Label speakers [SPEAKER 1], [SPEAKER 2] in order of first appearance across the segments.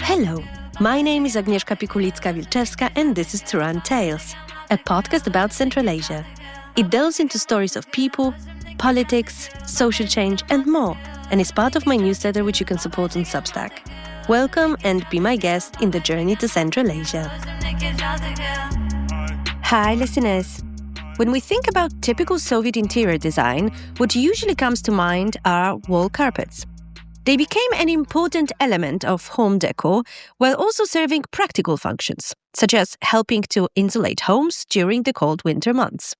[SPEAKER 1] Hello, my name is Agnieszka Pikulicka-Wilczewska and this is Turan Tales, a podcast about Central Asia. It delves into stories of people, politics, social change and more, and is part of my newsletter which you can support on Substack. Welcome and be my guest in the journey to Central Asia. Hi listeners. When we think about typical Soviet interior design, what usually comes to mind are wall carpets. They became an important element of home decor while also serving practical functions, such as helping to insulate homes during the cold winter months.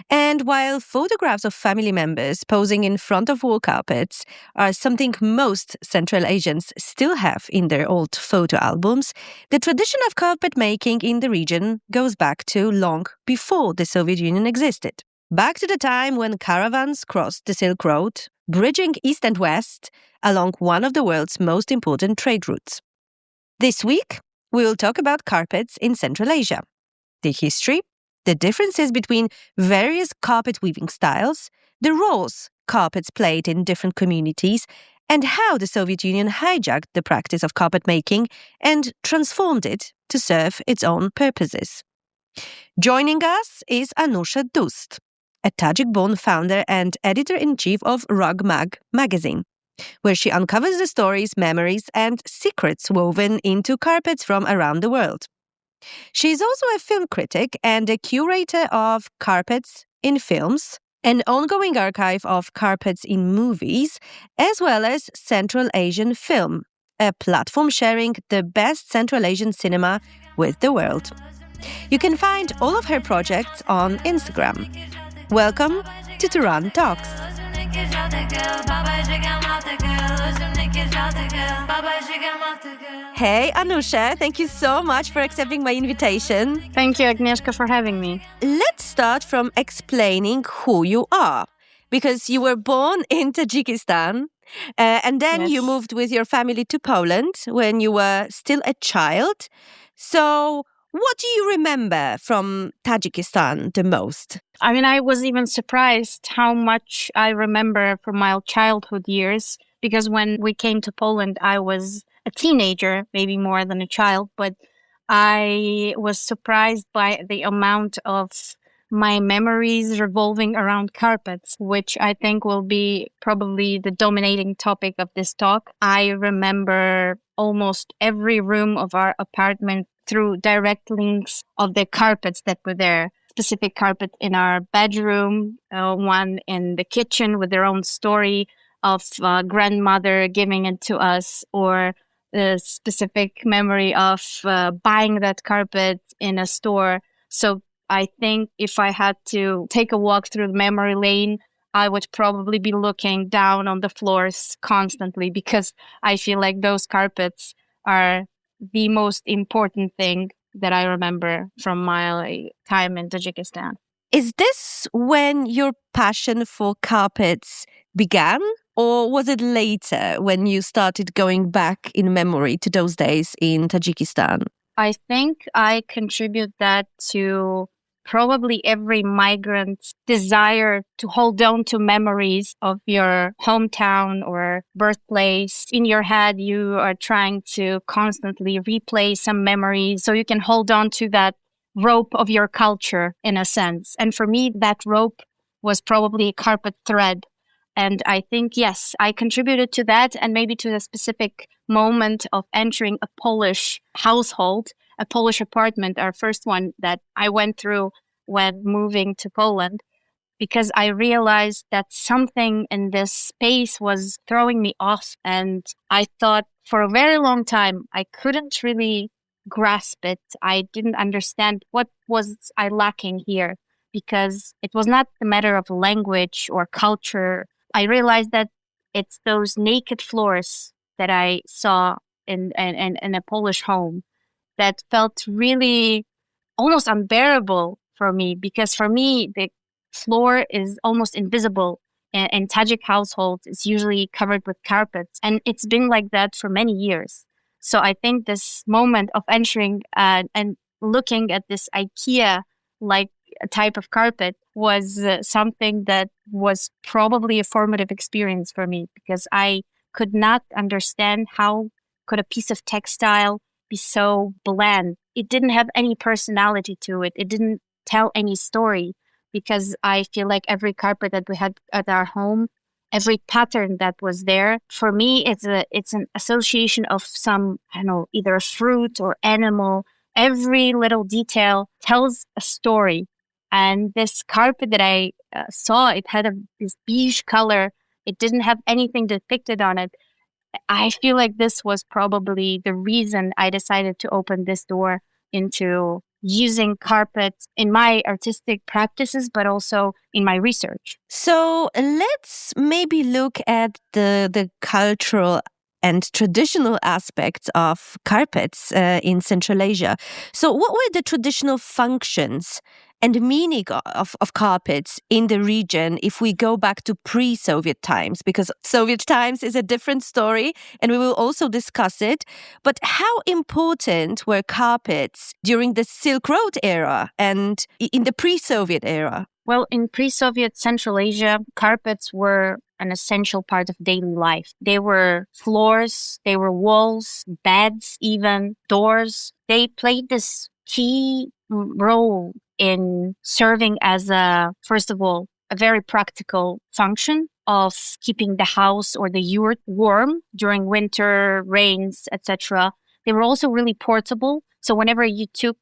[SPEAKER 1] And while photographs of family members posing in front of wall carpets are something most Central Asians still have in their old photo albums, the tradition of carpet making in the region goes back to long before the Soviet Union existed. Back to the time when caravans crossed the Silk Road, bridging east and west along one of the world's most important trade routes. This week, we will talk about carpets in Central Asia, the history, the differences between various carpet weaving styles, the roles carpets played in different communities, and how the Soviet Union hijacked the practice of carpet making and transformed it to serve its own purposes. Joining us is Anusha Dust, a Tajik-born founder and editor-in-chief of Rug Mag magazine, where she uncovers the stories, memories, and secrets woven into carpets from around the world. She is also a film critic and a curator of carpets in films, an ongoing archive of carpets in movies, as well as Central Asian Film, a platform sharing the best Central Asian cinema with the world. You can find all of her projects on Instagram. Welcome to Turan Talks. Hey Anusha, thank you so much for accepting my invitation.
[SPEAKER 2] Thank you, Agnieszka, for having me.
[SPEAKER 1] Let's start from explaining who you are, because you were born in Tajikistan and then you moved with your family to Poland when you were still a child. So what do you remember from Tajikistan the most?
[SPEAKER 2] I mean, I was even surprised how much I remember from my childhood years, because when we came to Poland, I was a teenager, maybe more than a child, but I was surprised by the amount of my memories revolving around carpets, which I think will be probably the dominating topic of this talk. I remember almost every room of our apartment through direct links of the carpets that were there. Specific carpet in our bedroom, one in the kitchen with their own story of grandmother giving it to us, or a specific memory of buying that carpet in a store. So I think if I had to take a walk through the memory lane, I would probably be looking down on the floors constantly, because I feel like those carpets are the most important thing that I remember from my time in Tajikistan.
[SPEAKER 1] Is this when your passion for carpets began, or was it later when you started going back in memory to those days in Tajikistan?
[SPEAKER 2] I think I contribute that to probably every migrant's desire to hold on to memories of your hometown or birthplace. In your head, you are trying to constantly replay some memories so you can hold on to that rope of your culture in a sense. And for me, that rope was probably a carpet thread. And I think, yes, I contributed to that, and maybe to the specific moment of entering a Polish household, a Polish apartment, our first one that I went through when moving to Poland, because I realized that something in this space was throwing me off. And I thought for a very long time, I couldn't really grasp it. I didn't understand what was I lacking here, because it was not a matter of language or culture. I realized that it's those naked floors that I saw in a Polish home that felt really almost unbearable for me, because for me, the floor is almost invisible. In Tajik households, it's usually covered with carpets, and it's been like that for many years. So I think this moment of entering and looking at this IKEA-like type of carpet was something that was probably a formative experience for me, because I could not understand how could a piece of textile be so bland. It didn't have any personality to it. It didn't tell any story, because I feel like every carpet that we had at our home, every pattern that was there, for me, it's an association of some, I don't know, either a fruit or animal. Every little detail tells a story. And this carpet that I saw, it had this beige color. It didn't have anything depicted on it. I feel like this was probably the reason I decided to open this door into using carpets in my artistic practices, but also in my research.
[SPEAKER 1] So let's maybe look at the cultural and traditional aspects of carpets in Central Asia. So what were the traditional functions and meaning of carpets in the region if we go back to pre-Soviet times? Because Soviet times is a different story, and we will also discuss it. But how important were carpets during the Silk Road era and in the pre-Soviet era?
[SPEAKER 2] Well, in pre-Soviet Central Asia, carpets were an essential part of daily life. They were floors, they were walls, beds, even doors. They played this key role in serving as first of all, a very practical function of keeping the house or the yurt warm during winter, rains, etc. They were also really portable. So whenever you took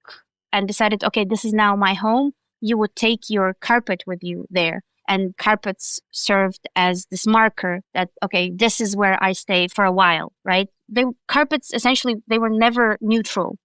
[SPEAKER 2] and decided, okay, this is now my home, you would take your carpet with you there. And carpets served as this marker that, okay, this is where I stay for a while, right? Carpets, essentially, they were never neutral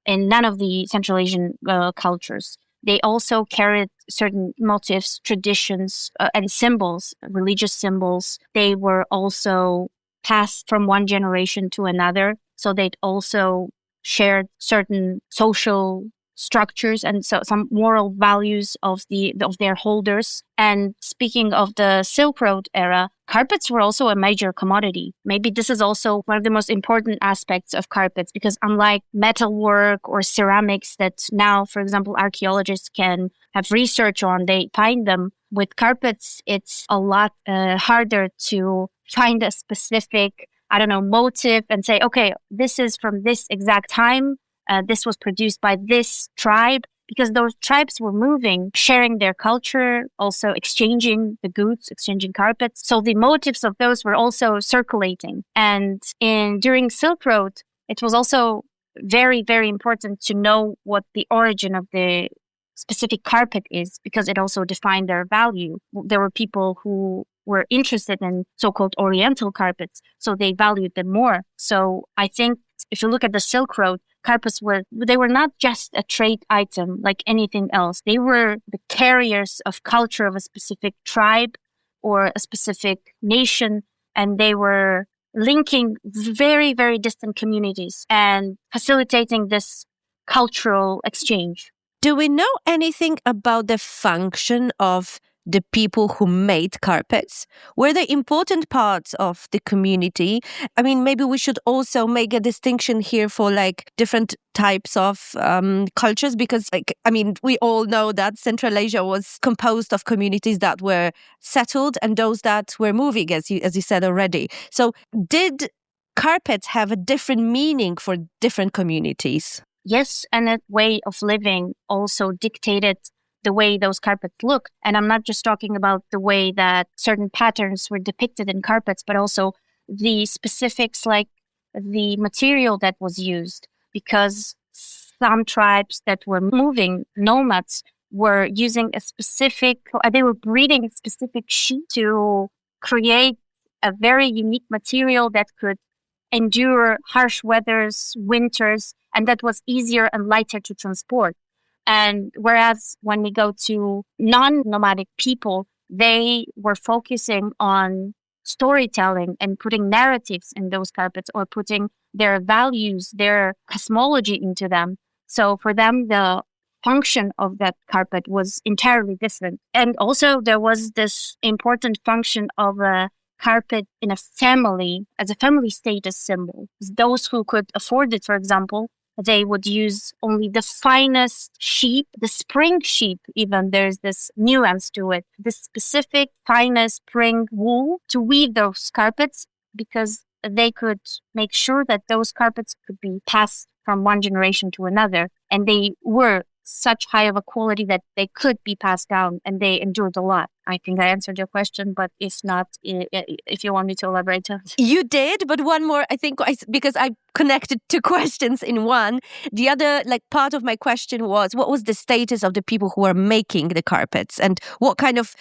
[SPEAKER 2] in none of the Central Asian cultures. They also carried certain motifs, traditions, and symbols, religious symbols. They were also passed from one generation to another. So they'd also shared certain social structures and so some moral values of their holders. And speaking of the Silk Road era, carpets were also a major commodity. Maybe this is also one of the most important aspects of carpets, because unlike metalwork or ceramics that now, for example, archaeologists can have research on, they find them. With carpets, it's a lot harder to find a specific, motive and say, okay, this is from this exact time. This was produced by this tribe, because those tribes were moving, sharing their culture, also exchanging the goods, exchanging carpets. So the motifs of those were also circulating. And during Silk Road, it was also very, very important to know what the origin of the specific carpet is, because it also defined their value. There were people who were interested in so-called Oriental carpets, so they valued them more. So I think if you look at the Silk Road, carpets were not just a trade item like anything else. They were the carriers of culture of a specific tribe or a specific nation, and they were linking very, very distant communities and facilitating this cultural exchange.
[SPEAKER 1] Do we know anything about the function of the people who made carpets? Were they important parts of the community? I mean, maybe we should also make a distinction here for like different types of cultures, because we all know that Central Asia was composed of communities that were settled and those that were moving, as you said already. So did carpets have a different meaning for different communities?
[SPEAKER 2] Yes, and that way of living also dictated the way those carpets look. And I'm not just talking about the way that certain patterns were depicted in carpets, but also the specifics like the material that was used. Because some tribes that were moving, nomads, were using they were breeding a specific sheep to create a very unique material that could endure harsh weathers, winters, and that was easier and lighter to transport. And whereas when we go to non-nomadic people, they were focusing on storytelling and putting narratives in those carpets, or putting their values, their cosmology into them. So for them, the function of that carpet was entirely different. And also there was this important function of a carpet in a family as a family status symbol. Those who could afford it, for example, they would use only the finest sheep, the spring sheep, even there's this nuance to it, the specific finest spring wool to weave those carpets. because they could make sure that those carpets could be passed from one generation to another. And they were such high of a quality that they could be passed down, and they endured a lot. I think I answered your question, but if not, if you want me to elaborate on it.
[SPEAKER 1] You did, but one more, I think, because I connected two questions in one. The other part of my question was, what was the status of the people who were making the carpets and what kind of,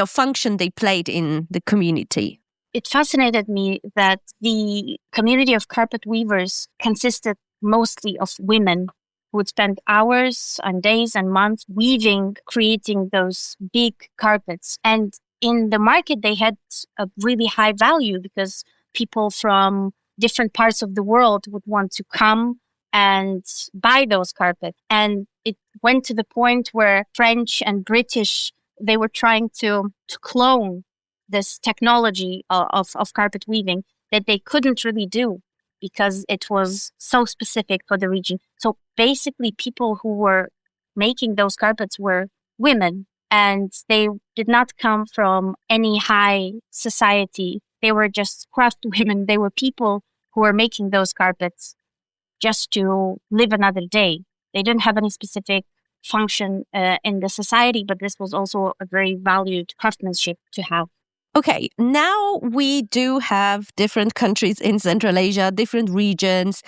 [SPEAKER 1] function they played in the community?
[SPEAKER 2] It fascinated me that the community of carpet weavers consisted mostly of women who would spend hours and days and months weaving, creating those big carpets. And in the market, they had a really high value because people from different parts of the world would want to come and buy those carpets. And it went to the point where French and British, they were trying to clone this technology of carpet weaving that they couldn't really do because it was so specific for the region. So basically, people who were making those carpets were women, and they did not come from any high society. They were just craft women. They were people who were making those carpets just to live another day. They didn't have any specific function in the society, but this was also a very valued craftsmanship to have.
[SPEAKER 1] Okay, now we do have different countries in Central Asia, different regions.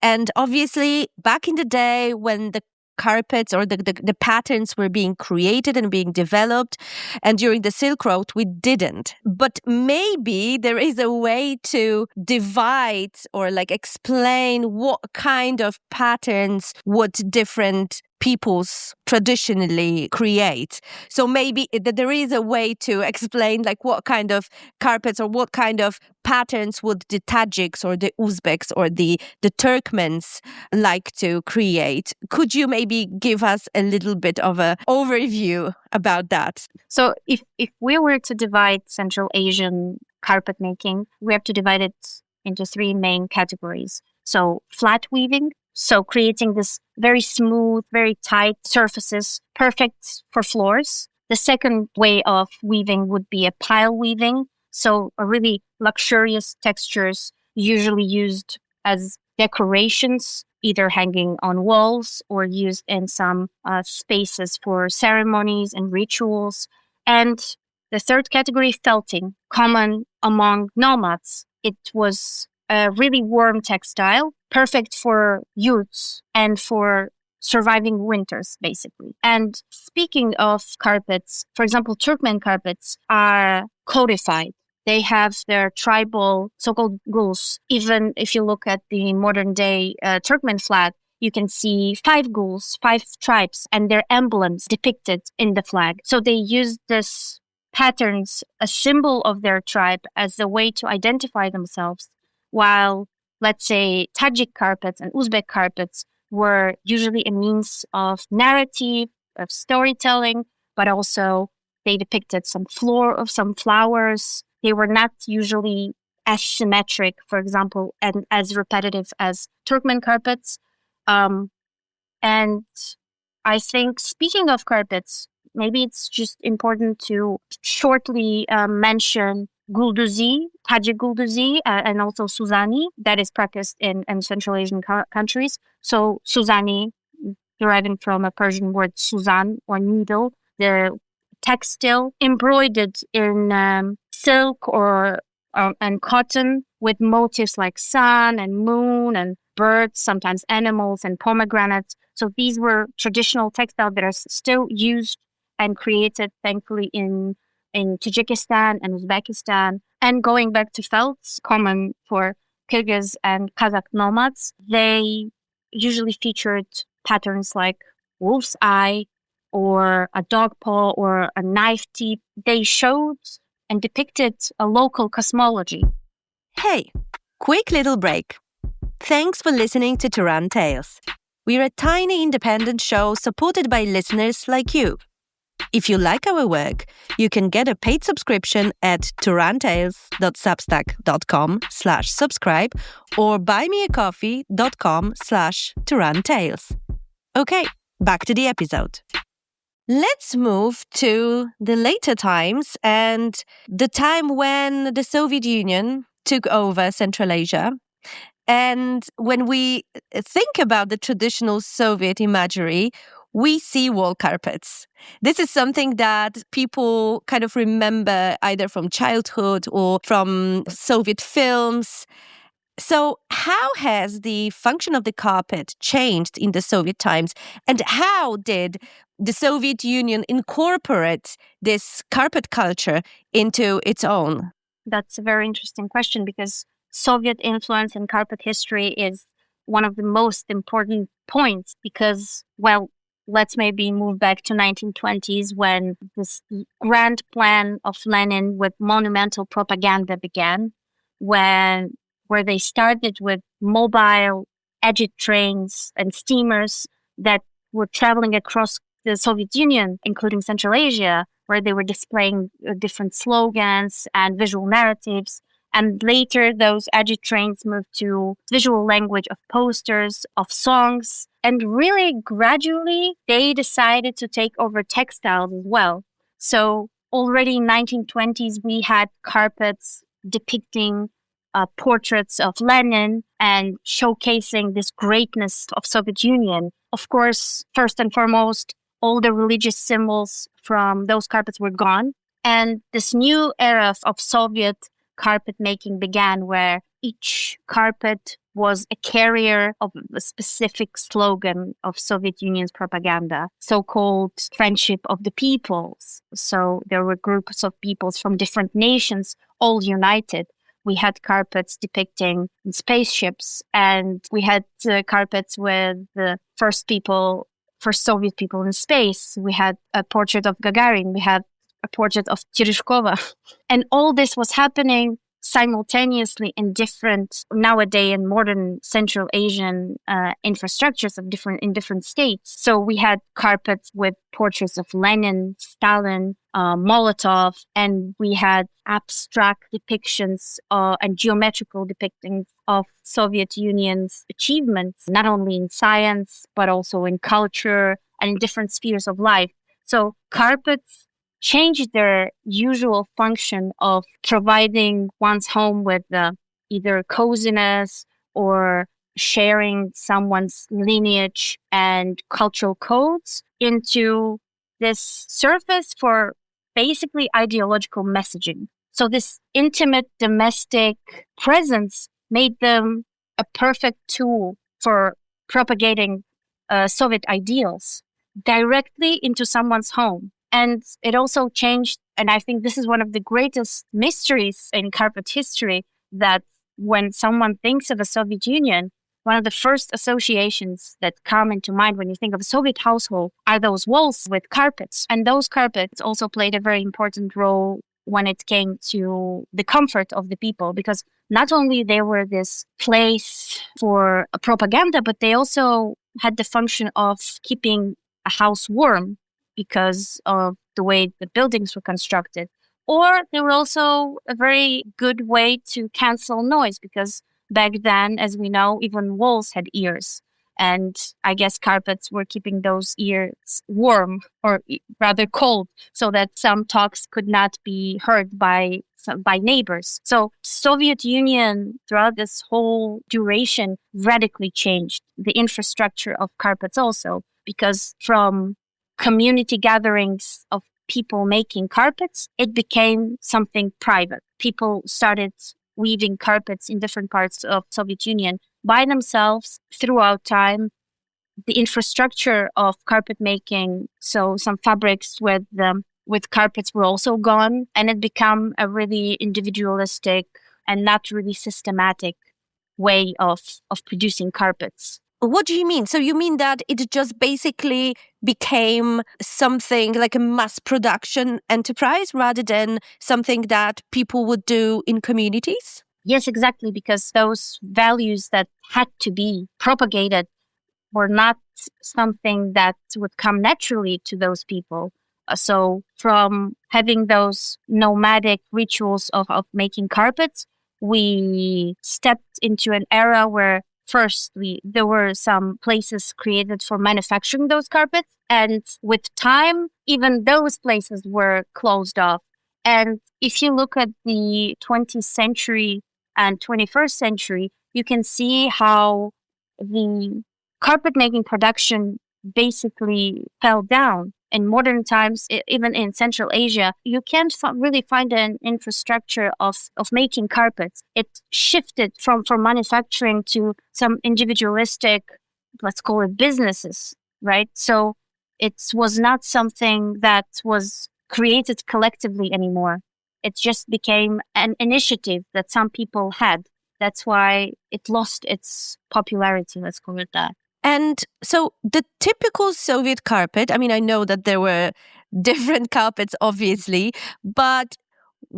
[SPEAKER 1] And obviously, back in the day when the carpets or the patterns were being created and being developed, and during the Silk Road, we didn't. But maybe there is a way to divide or explain what kind of patterns would different peoples traditionally create. So maybe there is a way to explain what kind of carpets or what kind of patterns would the Tajiks or the Uzbeks or the Turkmens like to create. Could you maybe give us a little bit of an overview about that?
[SPEAKER 2] So if we were to divide Central Asian carpet making, we have to divide it into three main categories. So flat weaving, so creating this very smooth, very tight surfaces, perfect for floors. The second way of weaving would be a pile weaving. So a really luxurious textures usually used as decorations, either hanging on walls or used in some spaces for ceremonies and rituals. And the third category, felting, common among nomads. It was a really warm textile, perfect for youths and for surviving winters, basically. And speaking of carpets, for example, Turkmen carpets are codified. They have their tribal so-called guls. Even if you look at the modern day Turkmen flag, you can see 5 guls, 5 tribes, and their emblems depicted in the flag. So they use this patterns, a symbol of their tribe, as a way to identify themselves, while, let's say, Tajik carpets and Uzbek carpets were usually a means of narrative, of storytelling, but also they depicted some flowers. They were not usually as symmetric, for example, and as repetitive as Turkmen carpets. And I think, speaking of carpets, maybe it's just important to shortly mention Gulduzi, Tajik Gulduzi, and also Suzani, that is practiced in Central Asian countries. So Suzani, deriving from a Persian word Suzan, or needle, the textile embroidered in silk or and cotton with motifs like sun and moon and birds, sometimes animals and pomegranates. So these were traditional textiles that are still used and created, thankfully, in Tajikistan and Uzbekistan. And going back to felts, common for Kyrgyz and Kazakh nomads, they usually featured patterns like wolf's eye or a dog paw or a knife tip. They showed and depicted a local cosmology.
[SPEAKER 1] Hey, quick little break. Thanks for listening to Turan Tales. We're a tiny independent show supported by listeners like you. If you like our work, you can get a paid subscription at turantales.substack.com/subscribe or buymeacoffee.com/turantales. Okay, back to the episode. Let's move to the later times and the time when the Soviet Union took over Central Asia. And when we think about the traditional Soviet imagery, we see wall carpets. This is something that people kind of remember either from childhood or from Soviet films. So, how has the function of the carpet changed in the Soviet times? And how did the Soviet Union incorporate this carpet culture into its own?
[SPEAKER 2] That's a very interesting question because Soviet influence in carpet history is one of the most important points because, well, let's maybe move back to 1920s when this grand plan of Lenin with monumental propaganda began, when where they started with mobile agit trains and steamers that were traveling across the Soviet Union, including Central Asia, where they were displaying different slogans and visual narratives. And later, those agit trains moved to visual language of posters, of songs. And really, gradually, they decided to take over textiles as well. So already in 1920s, we had carpets depicting portraits of Lenin and showcasing this greatness of Soviet Union. Of course, first and foremost, all the religious symbols from those carpets were gone. And this new era of Soviet carpet making began where each carpet was a carrier of a specific slogan of Soviet Union's propaganda, so-called friendship of the peoples. So there were groups of peoples from different nations, all united. We had carpets depicting spaceships, and we had carpets with the first Soviet people in space. We had a portrait of Gagarin. We had a portrait of Tereshkova. And all this was happening simultaneously in different nowadays in modern Central Asian infrastructures in different states. So we had carpets with portraits of Lenin, Stalin, Molotov, and we had abstract depictions and geometrical depictions of Soviet Union's achievements, not only in science, but also in culture and in different spheres of life. So carpets changed their usual function of providing one's home with either coziness or sharing someone's lineage and cultural codes into this surface for basically ideological messaging. So this intimate domestic presence made them a perfect tool for propagating Soviet ideals directly into someone's home. And it also changed, and I think this is one of the greatest mysteries in carpet history, that when someone thinks of the Soviet Union, one of the first associations that come into mind when you think of a Soviet household are those walls with carpets. And those carpets also played a very important role when it came to the comfort of the people, because not only they were this place for propaganda, but they also had the function of keeping a house warm because of the way the buildings were constructed. Or they were also a very good way to cancel noise because back then, as we know, even walls had ears. And I guess carpets were keeping those ears warm, or rather cold, so that some talks could not be heard by neighbors. So Soviet Union, throughout this whole duration, radically changed the infrastructure of carpets also, because from community gatherings of people making carpets, it became something private. People started weaving carpets in different parts of Soviet Union by themselves throughout time. The infrastructure of carpet making, so some fabrics with carpets were also gone, and it became a really individualistic and not really systematic way of producing carpets.
[SPEAKER 1] What do you mean? So you mean that it just basically became something like a mass production enterprise rather than something that people would do in communities?
[SPEAKER 2] Yes, exactly, because those values that had to be propagated were not something that would come naturally to those people. So from having those nomadic rituals of making carpets, we stepped into an era where first there were some places created for manufacturing those carpets. And with time, even those places were closed off. And if you look at the 20th century and 21st century, you can see how the carpet making production basically fell down. In modern times, even in Central Asia, you can't really find an infrastructure of making carpets. It shifted from manufacturing to some individualistic, let's call it businesses, right? So it was not something that was created collectively anymore. It just became an initiative that some people had. That's why it lost its popularity, let's call it that.
[SPEAKER 1] And so the typical Soviet carpet, I mean, I know that there were different carpets, obviously, but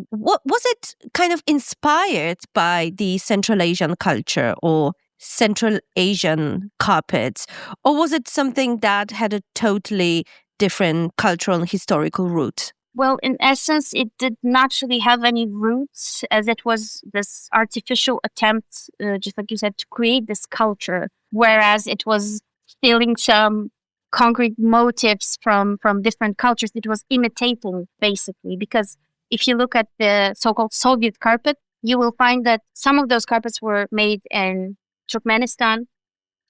[SPEAKER 1] what was it kind of inspired by the Central Asian culture or Central Asian carpets? Or was it something that had a totally different cultural and historical root?
[SPEAKER 2] Well, in essence, it did not really have any roots, as it was this artificial attempt, just like you said, to create this culture, whereas it was stealing some concrete motifs from different cultures. It was imitating, basically, because if you look at the so-called Soviet carpet, you will find that some of those carpets were made in Turkmenistan,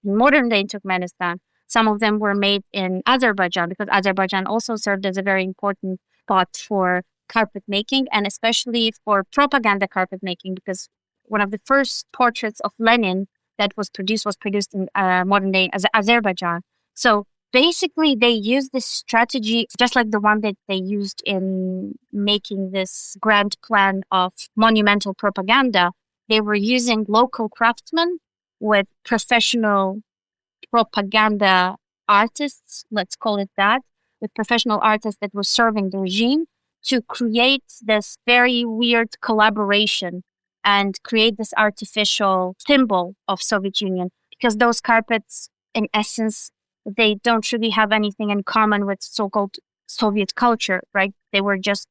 [SPEAKER 2] modern day Turkmenistan. Some of them were made in Azerbaijan, because Azerbaijan also served as a very important spot for carpet making, and especially for propaganda carpet making, because one of the first portraits of Lenin that was produced in modern day Azerbaijan. So basically, they used this strategy just like the one that they used in making this grand plan of monumental propaganda. They were using local craftsmen with professional propaganda artists, let's call it that, with professional artists that were serving the regime to create this very weird collaboration and create this artificial symbol of Soviet Union, because those carpets, in essence, they don't really have anything in common with so-called Soviet culture, right? They were just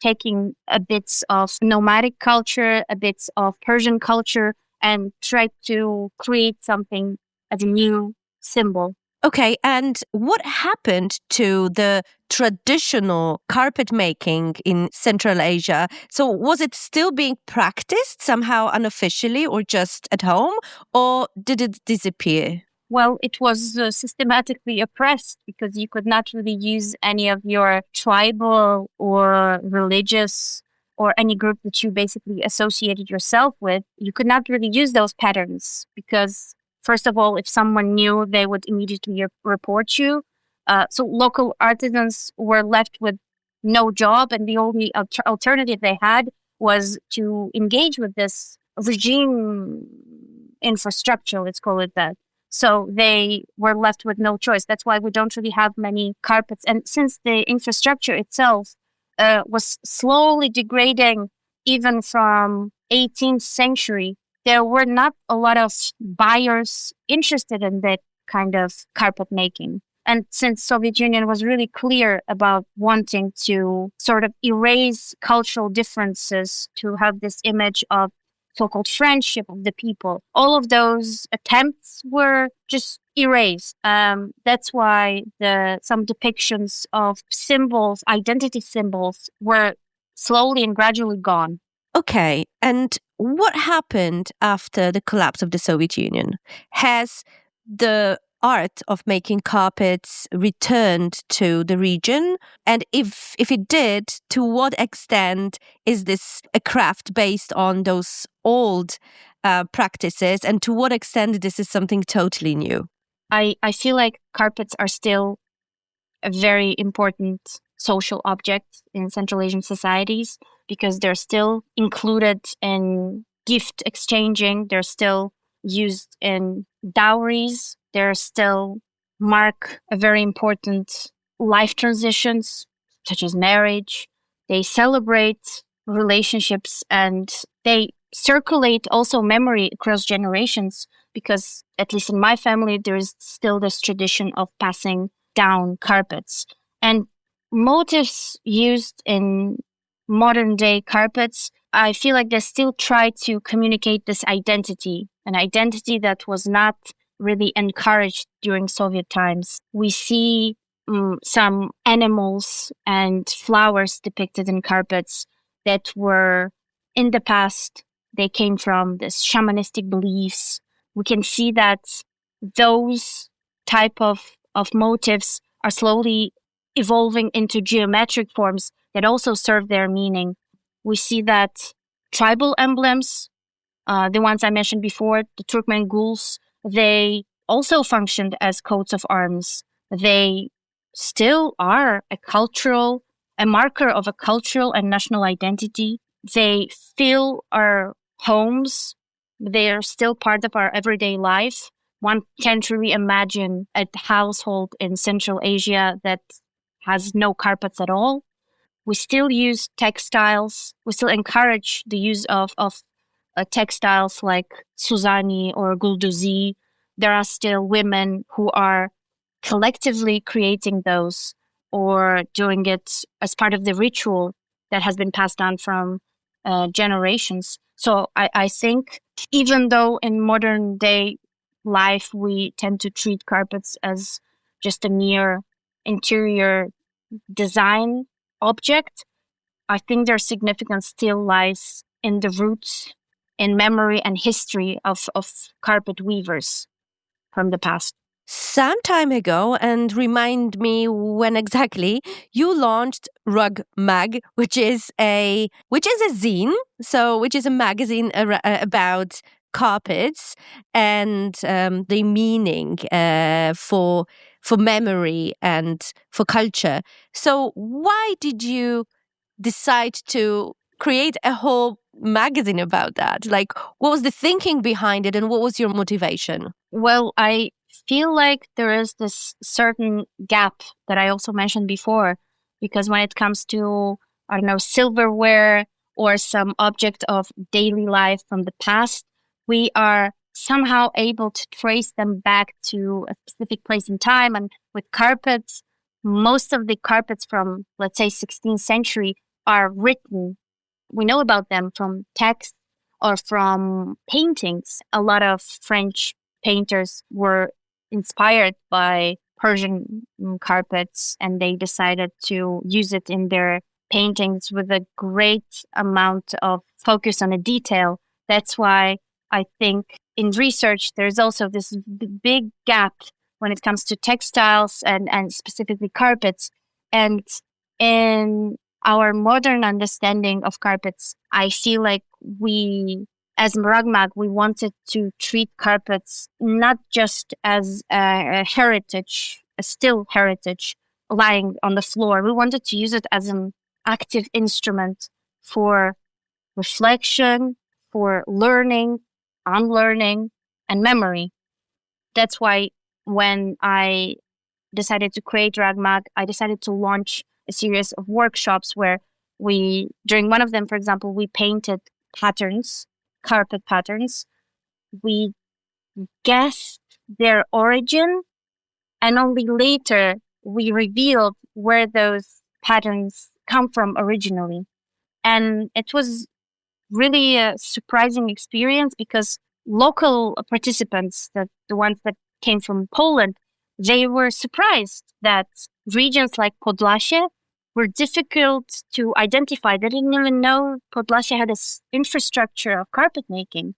[SPEAKER 2] taking a bits of nomadic culture, a bits of Persian culture, and try to create something as a new symbol.
[SPEAKER 1] Okay, and what happened to the traditional carpet making in Central Asia? So was it still being practiced somehow unofficially or just at home, or did it disappear?
[SPEAKER 2] Well, it was systematically oppressed, because you could not really use any of your tribal or religious or any group that you basically associated yourself with. You could not really use those patterns because, first of all, if someone knew, they would immediately report you. So local artisans were left with no job, and the only alternative they had was to engage with this regime infrastructure, let's call it that. So they were left with no choice. That's why we don't really have many carpets. And since the infrastructure itself was slowly degrading, even from 18th century, there were not a lot of buyers interested in that kind of carpet making. And since Soviet Union was really clear about wanting to sort of erase cultural differences to have this image of so-called friendship of the people, all of those attempts were just erased. That's why some depictions of symbols, identity symbols, were slowly and gradually gone.
[SPEAKER 1] Okay, and what happened after the collapse of the Soviet Union? Has the art of making carpets returned to the region? And if it did, to what extent is this a craft based on those old practices, and to what extent this is something totally new?
[SPEAKER 2] I feel like carpets are still a very important social object in Central Asian societies, because they're still included in gift exchanging. They're still used in dowries. They're still mark a very important life transitions, such as marriage. They celebrate relationships, and they circulate also memory across generations, because at least in my family, there is still this tradition of passing down carpets. And motifs used in modern day carpets, I feel like they still try to communicate this identity, an identity that was not really encouraged during Soviet times. We see some animals and flowers depicted in carpets that were in the past They came from this shamanistic beliefs. We can see that those type of motifs are slowly evolving into geometric forms that also serve their meaning. We see that tribal emblems, the ones I mentioned before, the Turkmen guls, they also functioned as coats of arms. They still are a marker of a cultural and national identity. They fill our homes. They are still part of our everyday life. One can't really imagine a household in Central Asia that has no carpets at all. We still use textiles. We still encourage the use of textiles like Suzani or Gulduzi. There are still women who are collectively creating those or doing it as part of the ritual that has been passed down from generations. So I think even though in modern day life we tend to treat carpets as just a mere interior design object, I think their significance still lies in the roots, in memory and history of carpet weavers from the past.
[SPEAKER 1] Some time ago, and remind me when exactly, you launched Rug Mag, which is a zine, so which is a magazine about carpets and the meaning for memory and for culture. So why did you decide to create a whole magazine about that? Like, what was the thinking behind it, and what was your motivation?
[SPEAKER 2] Well, I feel like there is this certain gap that I also mentioned before, because when it comes to, I don't know, silverware or some object of daily life from the past, we are somehow able to trace them back to a specific place in time. And with carpets, most of the carpets from, let's say, 16th century are written. We know about them from text or from paintings. A lot of French painters were inspired by Persian carpets, and they decided to use it in their paintings with a great amount of focus on a detail. That's why I think in research there's also this big gap when it comes to textiles and specifically carpets. And in our modern understanding of carpets, I feel like we, as Mragmag, we wanted to treat carpets not just as a heritage, a still heritage lying on the floor. We wanted to use it as an active instrument for reflection, for learning, unlearning, and memory. That's why when I decided to create Ragmag, I decided to launch a series of workshops where during one of them, for example, we painted patterns, carpet patterns. We guessed their origin, and only later we revealed where those patterns come from originally. And it was really a surprising experience because local participants, the ones that came from Poland, they were surprised that regions like Podlasie were difficult to identify. They didn't even know Podlasie had an infrastructure of carpet making,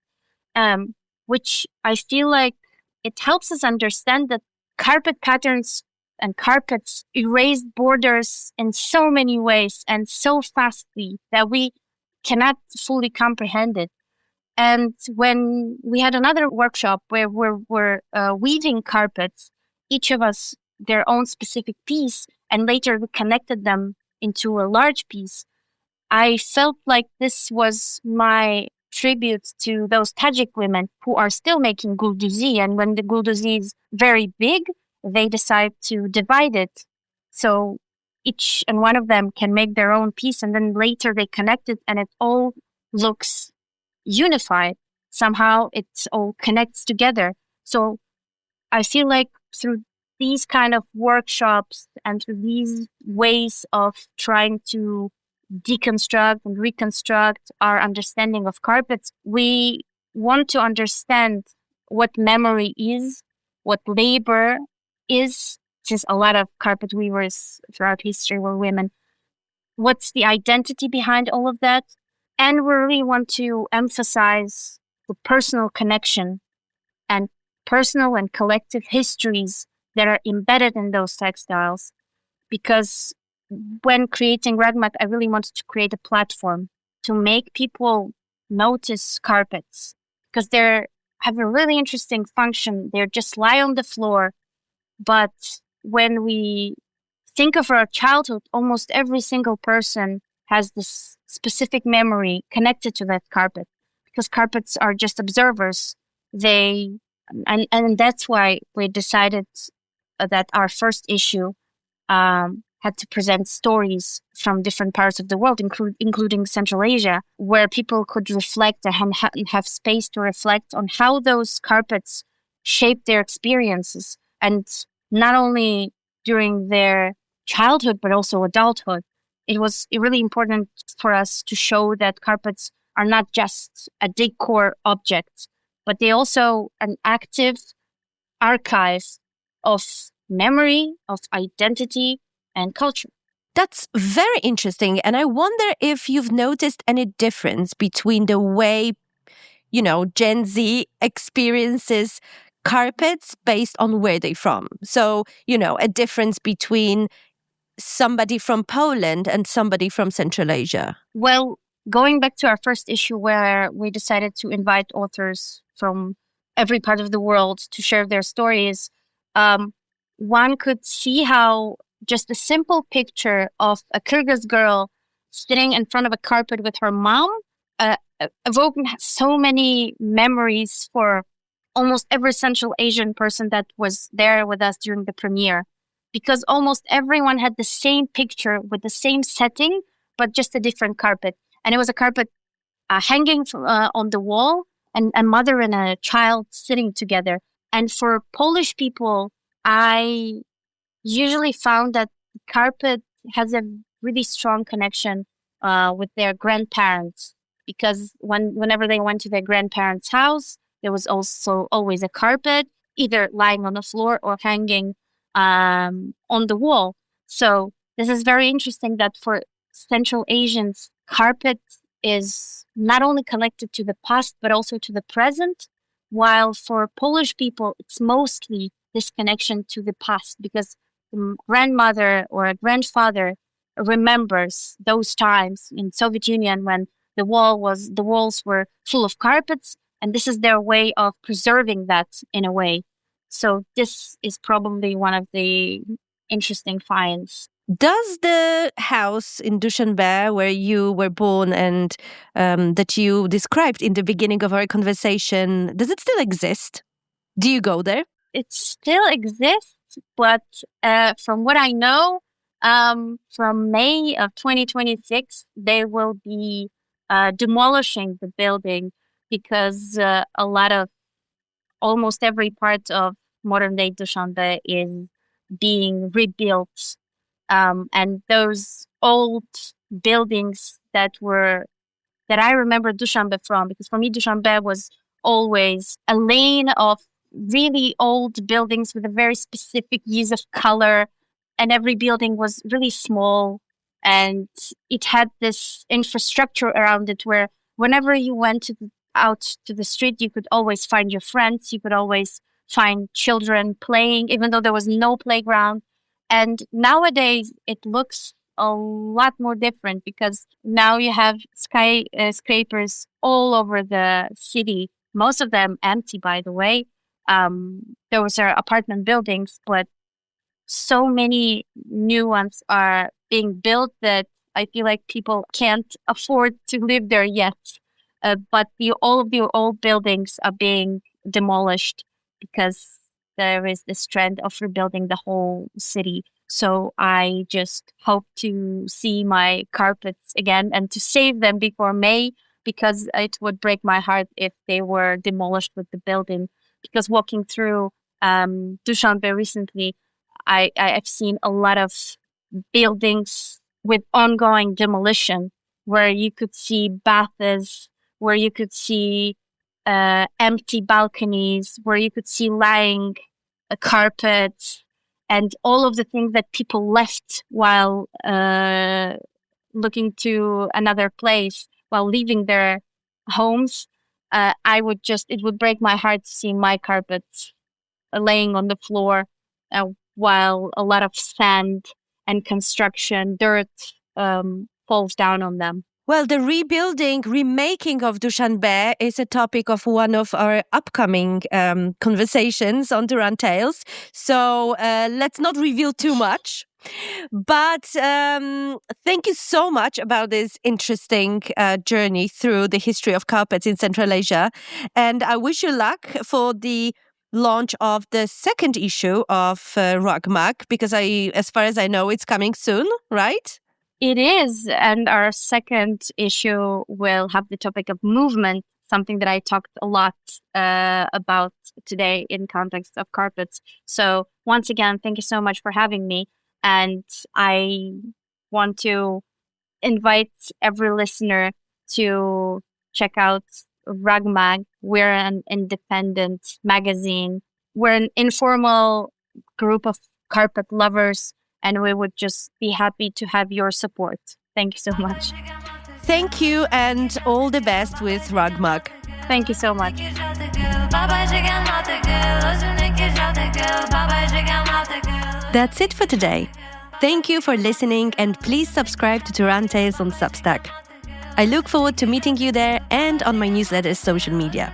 [SPEAKER 2] um, which I feel like it helps us understand that carpet patterns and carpets erase borders in so many ways and so fastly that we cannot fully comprehend it. And when we had another workshop where we're weaving carpets, each of us their own specific piece, and later we connected them into a large piece, I felt like this was my tribute to those Tajik women who are still making gulduzi. And when the gulduzi is very big, they decide to divide it. So each and one of them can make their own piece, and then later they connect it, and it all looks unified. Somehow it all connects together. So I feel like through these kind of workshops and through these ways of trying to deconstruct and reconstruct our understanding of carpets, we want to understand what memory is, what labor is, since a lot of carpet weavers throughout history were women. What's the identity behind all of that? And we really want to emphasize the personal connection and personal and collective histories that are embedded in those textiles. Because when creating Ragmat, I really wanted to create a platform to make people notice carpets because they have a really interesting function. They just lie on the floor, but when we think of our childhood, almost every single person has this specific memory connected to that carpet because carpets are just observers. They and that's why we decided that our first issue had to present stories from different parts of the world, including Central Asia, where people could reflect and have space to reflect on how those carpets shaped their experiences, and not only during their childhood, but also adulthood. It was really important for us to show that carpets are not just a decor object, but they also an active archive of memory, of identity, and culture.
[SPEAKER 1] That's very interesting. And I wonder if you've noticed any difference between the way, Gen Z experiences carpets based on where they're from. So, a difference between somebody from Poland and somebody from Central Asia.
[SPEAKER 2] Well, going back to our first issue where we decided to invite authors from every part of the world to share their stories, one could see how just a simple picture of a Kyrgyz girl sitting in front of a carpet with her mom evoked so many memories for almost every Central Asian person that was there with us during the premiere. Because almost everyone had the same picture with the same setting, but just a different carpet. And it was a carpet hanging on the wall, and a mother and a child sitting together. And for Polish people, I usually found that carpet has a really strong connection with their grandparents because whenever they went to their grandparents' house, there was also always a carpet, either lying on the floor or hanging on the wall. So this is very interesting that for Central Asians, carpet is not only connected to the past but also to the present, while for Polish people, it's mostly this connection to the past because grandmother or a grandfather remembers those times in Soviet Union when the walls were full of carpets, and this is their way of preserving that in a way. So this is probably one of the interesting finds.
[SPEAKER 1] Does the house in Dushanbe, where you were born and that you described in the beginning of our conversation, does it still exist? Do you go there?
[SPEAKER 2] It still exists, but from what I know, from May of 2026, they will be demolishing the building because almost every part of modern day Dushanbe is being rebuilt. And those old buildings that I remember Dushanbe from, because for me, Dushanbe was always a lane of really old buildings with a very specific use of color. And every building was really small. And it had this infrastructure around it where whenever you went out to the street, you could always find your friends. You could always find children playing, even though there was no playground. And nowadays, it looks a lot more different because now you have skyscrapers all over the city. Most of them empty, by the way. Those are apartment buildings, but so many new ones are being built that I feel like people can't afford to live there yet. But all of the old buildings are being demolished because there is this trend of rebuilding the whole city. So I just hope to see my carpets again and to save them before May because it would break my heart if they were demolished with the building. Because walking through Dushanbe recently, I've seen a lot of buildings with ongoing demolition where you could see baths, where you could see empty balconies, where you could see lying carpets, and all of the things that people left while looking to another place while leaving their homes, it would break my heart to see my carpets laying on the floor while a lot of sand and construction dirt falls down on them.
[SPEAKER 1] Well, the remaking of Dushanbe is a topic of one of our upcoming conversations on Duran Tales. So let's not reveal too much. But thank you so much about this interesting journey through the history of carpets in Central Asia. And I wish you luck for the launch of the second issue of Rug Mug, because as far as I know, it's coming soon, right?
[SPEAKER 2] It is. And our second issue will have the topic of movement, something that I talked a lot about today in context of carpets. So once again, thank you so much for having me. And I want to invite every listener to check out Rug Mag. We're an independent magazine. We're an informal group of carpet lovers, and we would just be happy to have your support. Thank you so much.
[SPEAKER 1] Thank you, and all the best with Rug Mug.
[SPEAKER 2] Thank you so much.
[SPEAKER 1] That's it for today. Thank you for listening, and please subscribe to Duran Tales on Substack. I look forward to meeting you there and on my newsletter's social media.